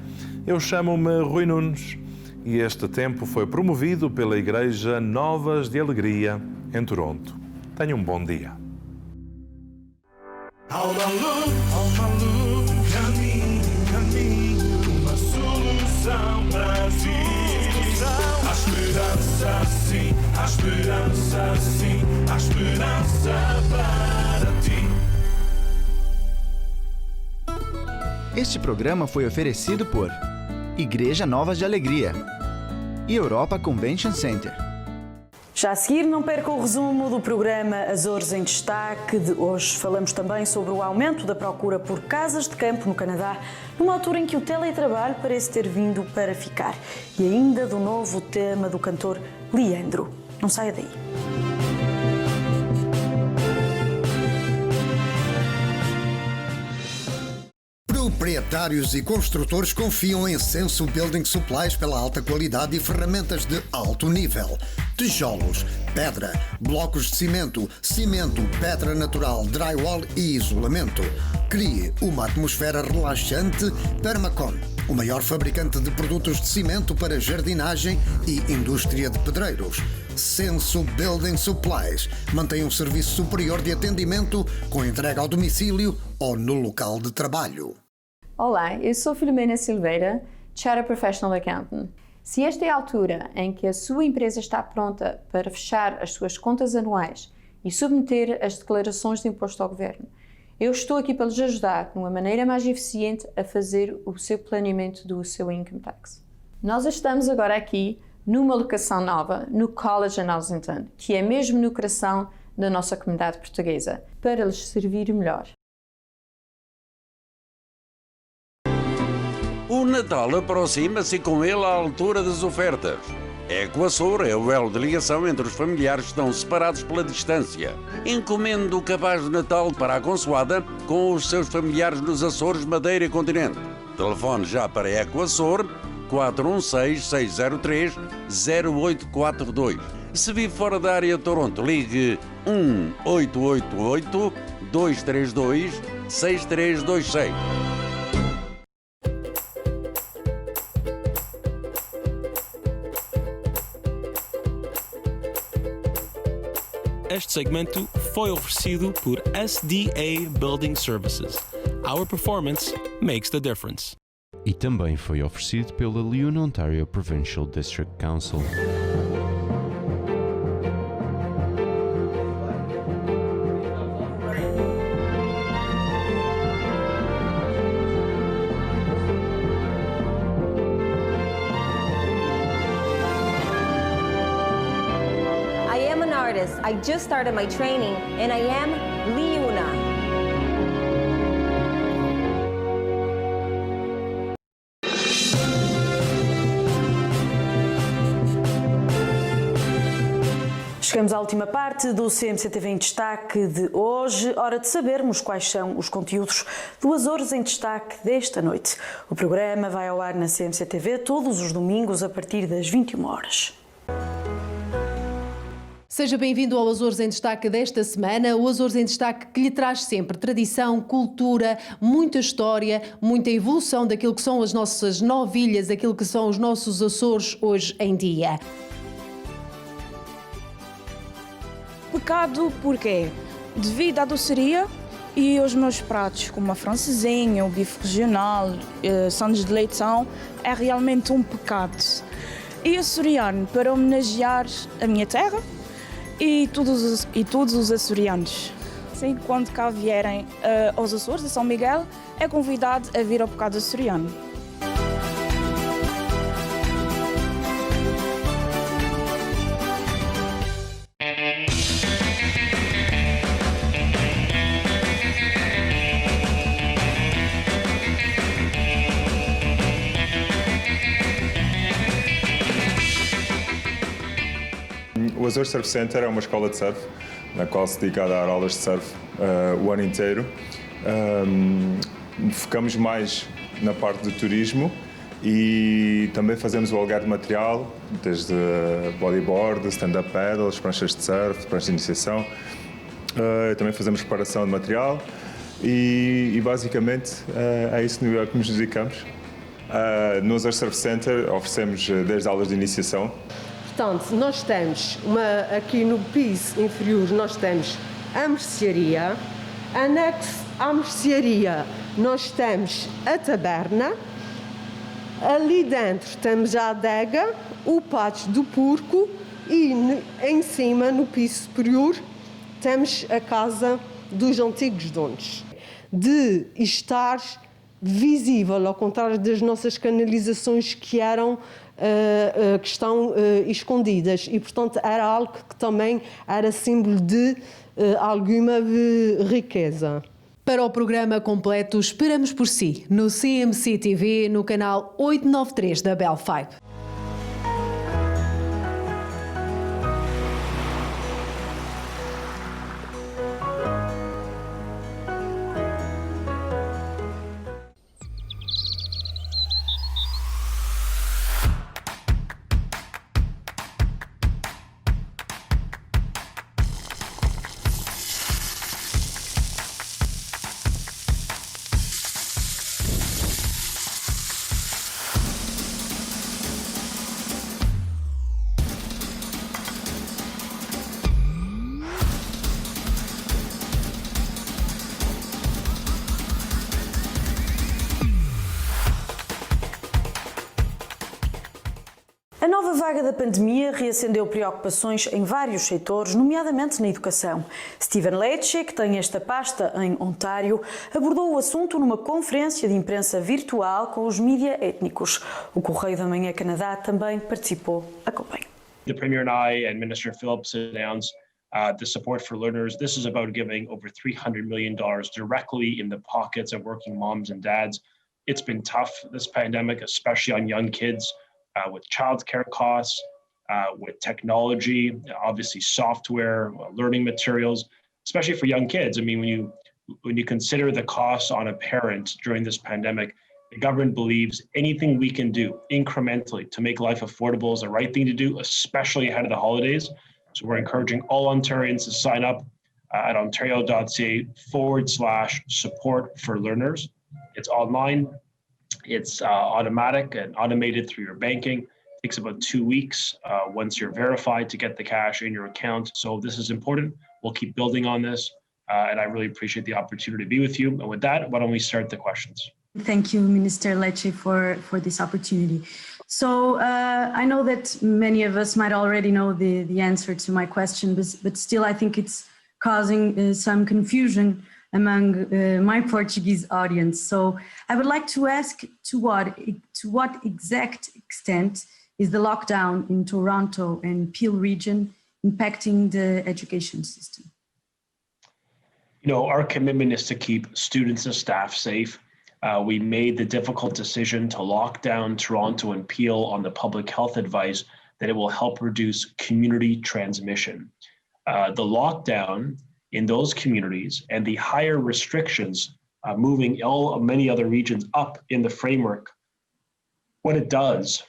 Eu chamo-me Rui Nunes e este tempo foi promovido pela Igreja Novas de Alegria, em Toronto. Tenha um bom dia. Há uma luz, caminho, uma solução para si. Há esperança sim, há esperança sim, há esperança para ti. Este programa foi oferecido por Igreja Novas de Alegria e Europa Convention Center. Já a seguir, não perca o resumo do programa Açores em Destaque de hoje. Falamos também sobre o aumento da procura por casas de campo no Canadá, numa altura em que o teletrabalho parece ter vindo para ficar. E ainda do novo tema do cantor Leandro. Não saia daí. Proprietários e construtores confiam em Senso Building Supplies pela alta qualidade e ferramentas de alto nível. Tijolos, pedra, blocos de cimento, pedra natural, drywall e isolamento. Crie uma atmosfera relaxante. Permacon, o maior fabricante de produtos de cimento para jardinagem e indústria de pedreiros. Senso Building Supplies mantém um serviço superior de atendimento com entrega ao domicílio ou no local de trabalho. Olá, eu sou Filomena Silveira, Chartered Professional Accountant. Se esta é a altura em que a sua empresa está pronta para fechar as suas contas anuais e submeter as declarações de imposto ao governo, eu estou aqui para lhes ajudar de uma maneira mais eficiente a fazer o seu planeamento do seu income tax. Nós estamos agora aqui numa locação nova, no College em Ossington, que é mesmo no coração da nossa comunidade portuguesa, para lhes servir melhor. O Natal aproxima-se e com ele a altura das ofertas. Equasur é o elo de ligação entre os familiares que estão separados pela distância. Encomende o cabaz de Natal para a Consoada com os seus familiares nos Açores, Madeira e Continente. Telefone já para Equasur 416-603-0842. Se vive fora da área de Toronto, ligue 1-888-232-6326. Este segmento foi oferecido por SDA Building Services. Our performance makes the difference. E também foi oferecido pela Leon Ontario Provincial District Council. I am an artist. I just started my training and I am Liuna. Chegamos à última parte do CMC-TV em Destaque de hoje. Hora de sabermos quais são os conteúdos do Açores em Destaque desta noite. O programa vai ao ar na CMC-TV todos os domingos a partir das 21 horas. Seja bem-vindo ao Açores em Destaque desta semana. O Açores em Destaque que lhe traz sempre tradição, cultura, muita história, muita evolução daquilo que são as nossas novilhas, aquilo que são os nossos Açores hoje em dia. Pecado porquê? Devido à doçaria e aos meus pratos, como a francesinha, o bife regional, sandes de leitão, é realmente um pecado. E açoriano para homenagear a minha terra e todos os açorianos. Assim, quando cá vierem aos Açores, a São Miguel, é convidado a vir ao pecado açoriano. O Açores Surf Center é uma escola de surf, na qual se dedica a dar aulas de surf o ano inteiro. Focamos mais na parte do turismo e também fazemos o aluguer de material, desde bodyboard, stand-up paddles, pranchas de surf, pranchas de iniciação. Também fazemos reparação de material e basicamente é isso que nos dedicamos. No Açores Surf Center oferecemos desde aulas de iniciação. Portanto, nós temos aqui no piso inferior, nós temos a mercearia, anexo à mercearia nós temos a taberna, ali dentro temos a adega, o pátio do porco e em cima, no piso superior, temos a casa dos antigos donos. De estar visível, ao contrário das nossas canalizações que estão escondidas e, portanto, era algo que também era símbolo de alguma riqueza. Para o programa completo, esperamos por si no CMC TV, no canal 893 da Bell 5. vaga da pandemia reacendeu preocupações em vários setores, nomeadamente na educação. Stephen Lecce, que tem esta pasta em Ontário, abordou o assunto numa conferência de imprensa virtual com os mídia étnicos. O Correio da Manhã Canadá também participou. Acompanhe. The Premier and I and Minister Phillips announced the support for learners. This is about giving over $300 million directly in the pockets of working moms and dads. It's been tough, this pandemic, especially on young kids. With childcare costs, with technology, obviously software, learning materials, especially for young kids. I mean, when you consider the costs on a parent during this pandemic, the government believes anything we can do incrementally to make life affordable is the right thing to do, especially ahead of the holidays. So we're encouraging all Ontarians to sign up at ontario.ca/support for learners. It's online. It's automatic and automated through your banking. It takes about 2 weeks once you're verified to get the cash in your account. So this is important. We'll keep building on this. And I really appreciate the opportunity to be with you. And with that, why don't we start the questions? Thank you, Minister Lecce, for this opportunity. So I know that many of us might already know the answer to my question, but still I think it's causing some confusion among my Portuguese audience. So I would like to ask to what exact extent is the lockdown in Toronto and Peel region impacting the education system? You know, our commitment is to keep students and staff safe. We made the difficult decision to lock down Toronto and Peel on the public health advice that it will help reduce community transmission. The lockdown in those communities and the higher restrictions moving many other regions up in the framework, what it does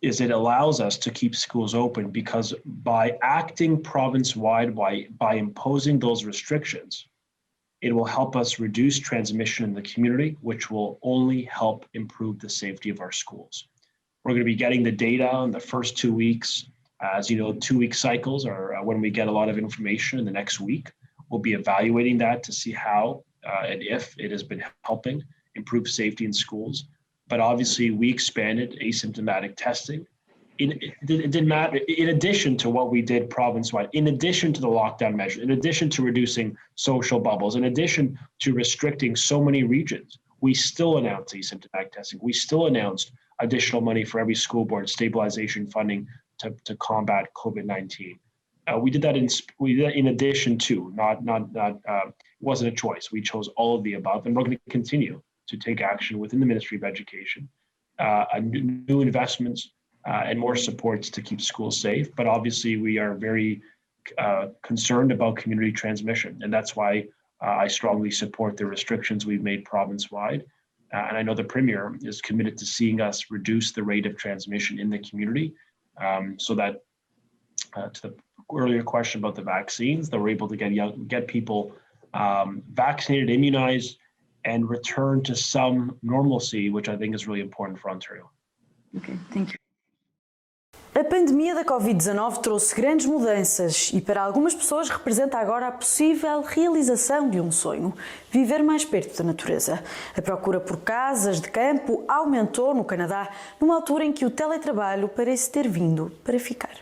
is it allows us to keep schools open, because by acting province-wide, by imposing those restrictions, it will help us reduce transmission in the community, which will only help improve the safety of our schools. We're going to be getting the data in the first 2 weeks. As you know, 2-week cycles are when we get a lot of information in the next week. We'll be evaluating that to see how and if it has been helping improve safety in schools. But obviously, we expanded asymptomatic testing. It didn't matter. In addition to what we did province-wide, in addition to the lockdown measure, in addition to reducing social bubbles, in addition to restricting so many regions, we still announced asymptomatic testing. We still announced additional money for every school board, stabilization funding to combat COVID-19. We did that in addition to, it wasn't a choice. We chose all of the above, and we're going to continue to take action within the Ministry of Education, new investments and more supports to keep schools safe. But obviously, we are very concerned about community transmission, and that's why I strongly support the restrictions we've made province-wide. And I know the Premier is committed to seeing us reduce the rate of transmission in the community, so that to the earlier question about the vaccines, that we're able to get people vaccinated, immunized, and return to some normalcy, which I think is really important for Ontario. Okay, thank you. A pandemia da Covid-19 trouxe grandes mudanças e para algumas pessoas representa agora a possível realização de um sonho: viver mais perto da natureza. A procura por casas de campo aumentou no Canadá, numa altura em que o teletrabalho parece ter vindo para ficar.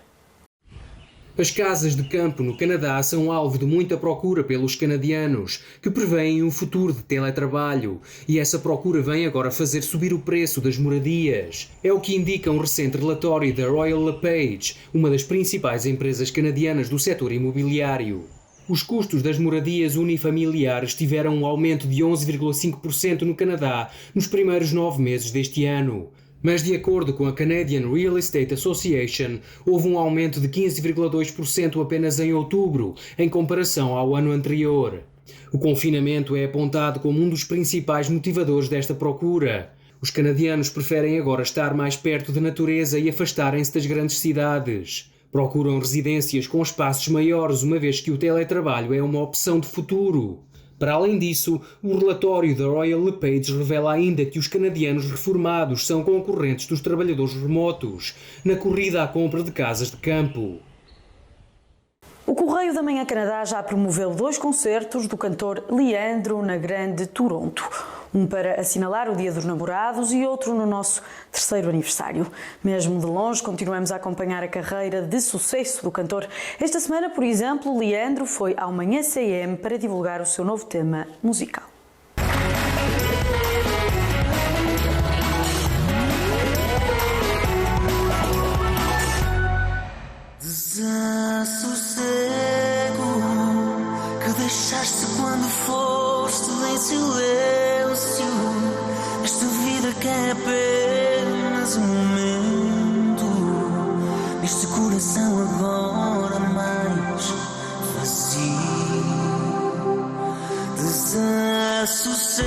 As casas de campo no Canadá são alvo de muita procura pelos canadianos, que prevêem um futuro de teletrabalho, e essa procura vem agora fazer subir o preço das moradias. É o que indica um recente relatório da Royal LePage, uma das principais empresas canadianas do setor imobiliário. Os custos das moradias unifamiliares tiveram um aumento de 11,5% no Canadá nos primeiros 9 meses deste ano. Mas, de acordo com a Canadian Real Estate Association, houve um aumento de 15,2% apenas em outubro, em comparação ao ano anterior. O confinamento é apontado como um dos principais motivadores desta procura. Os canadianos preferem agora estar mais perto da natureza e afastarem-se das grandes cidades. Procuram residências com espaços maiores, uma vez que o teletrabalho é uma opção de futuro. Para além disso, o relatório da Royal LePage revela ainda que os canadianos reformados são concorrentes dos trabalhadores remotos na corrida à compra de casas de campo. O Correio da Manhã Canadá já promoveu 2 concertos do cantor Leandro na Grande Toronto. Um para assinalar o Dia dos Namorados e outro no nosso 3º aniversário. Mesmo de longe, continuamos a acompanhar a carreira de sucesso do cantor. Esta semana, por exemplo, Leandro foi ao Manhã CM para divulgar o seu novo tema musical. Desassossego que deixaste quando foste em silêncio. Esta vida que é apenas um momento, neste coração agora mais vazio. Desassossego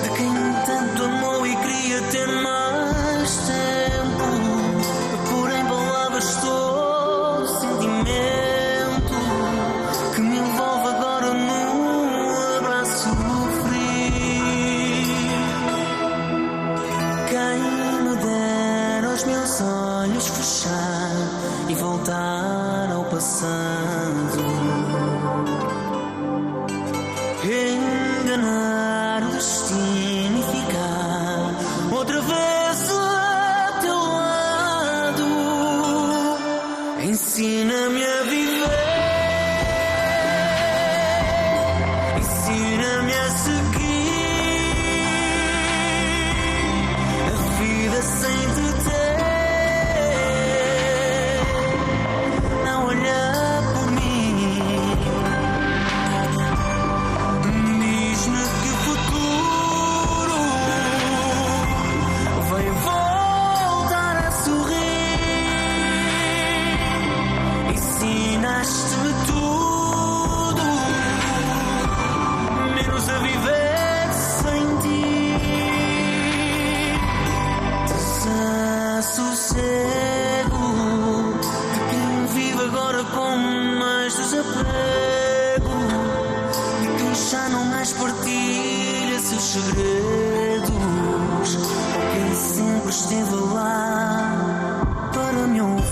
de quem tanto amou e queria ter mais tempo. Todo sentimento que me envolve agora num abraço frio. Quem me dera os meus olhos fechar e voltar ao passado, enganar o destino e ficar outra vez a teu lado. Ensina-me a viver, ensina-me a seguir a vida sem te ter. Não olhar por mim, diz-me que o futuro vai voltar a sorrir. Ensinaste-me tudo, menos a viver sem ti. Desassossego de quem vive agora com mais desapego, de quem já não mais partilha seus segredos, ou quem sempre esteve lá para me ouvir.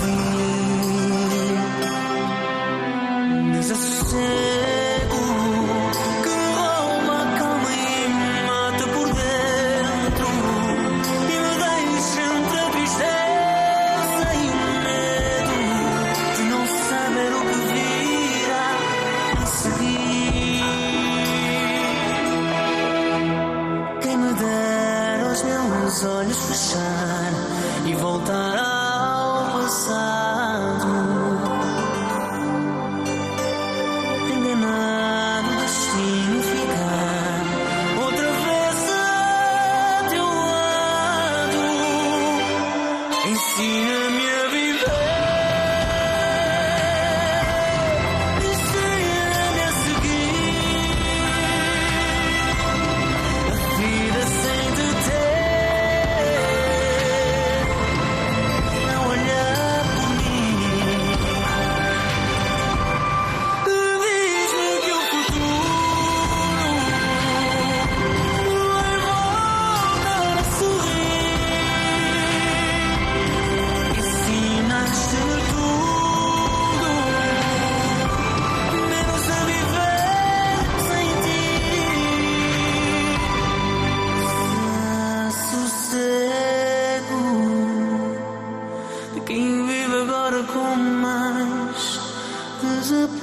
Desassossego que rouba a calma e me mata por dentro e me deixa entre a tristeza e o medo de não saber o que virá a seguir. Quem me dera os meus olhos fechar e voltar ao passado, ficar outra vez a teu lado. Ensina-me a viver, ensina-me a seguir a vida sem te ter. Não olhar por mim, diz-me que o futuro com mais desapego.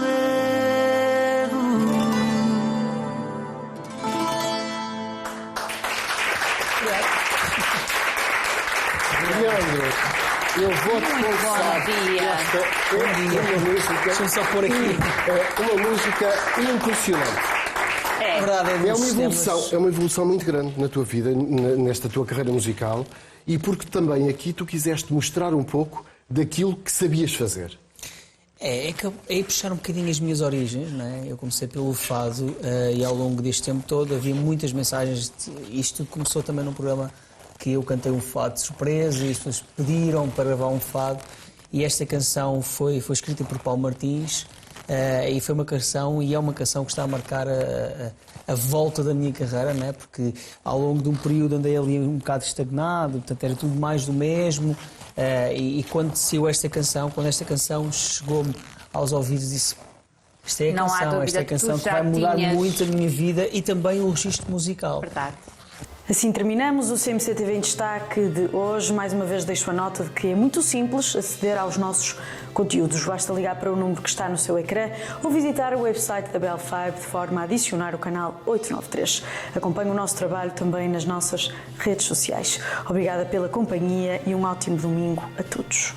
Leandro, eu vou-te confessar que esta é uma música. Deixa-me só pôr aqui. Uma música impressionante. É verdade, é uma evolução muito grande na tua vida, nesta tua carreira musical, e porque também aqui tu quiseste mostrar um pouco daquilo que sabias fazer. É puxar um bocadinho as minhas origens, não é? Eu comecei pelo fado e ao longo deste tempo todo havia muitas mensagens. Isto começou também num programa que eu cantei um fado de surpresa e as pessoas pediram para gravar um fado, e esta canção foi escrita por Paulo Martins e foi uma canção, e é uma canção que está a marcar a volta da minha carreira, não é? Porque ao longo de um período andei ali um bocado estagnado, portanto era tudo mais do mesmo. E quando saiu esta canção, quando esta canção chegou-me aos ouvidos, disse: Esta é a Não há canção, dúvida, esta é a canção tu que já vai mudar tinhas- muito a minha vida e também o registro musical. Verdade. Assim terminamos o CMC-TV em Destaque de hoje. Mais uma vez deixo a nota de que é muito simples aceder aos nossos conteúdos. Basta ligar para o número que está no seu ecrã ou visitar o website da Bell 5 de forma a adicionar o canal 893. Acompanhe o nosso trabalho também nas nossas redes sociais. Obrigada pela companhia e um ótimo domingo a todos.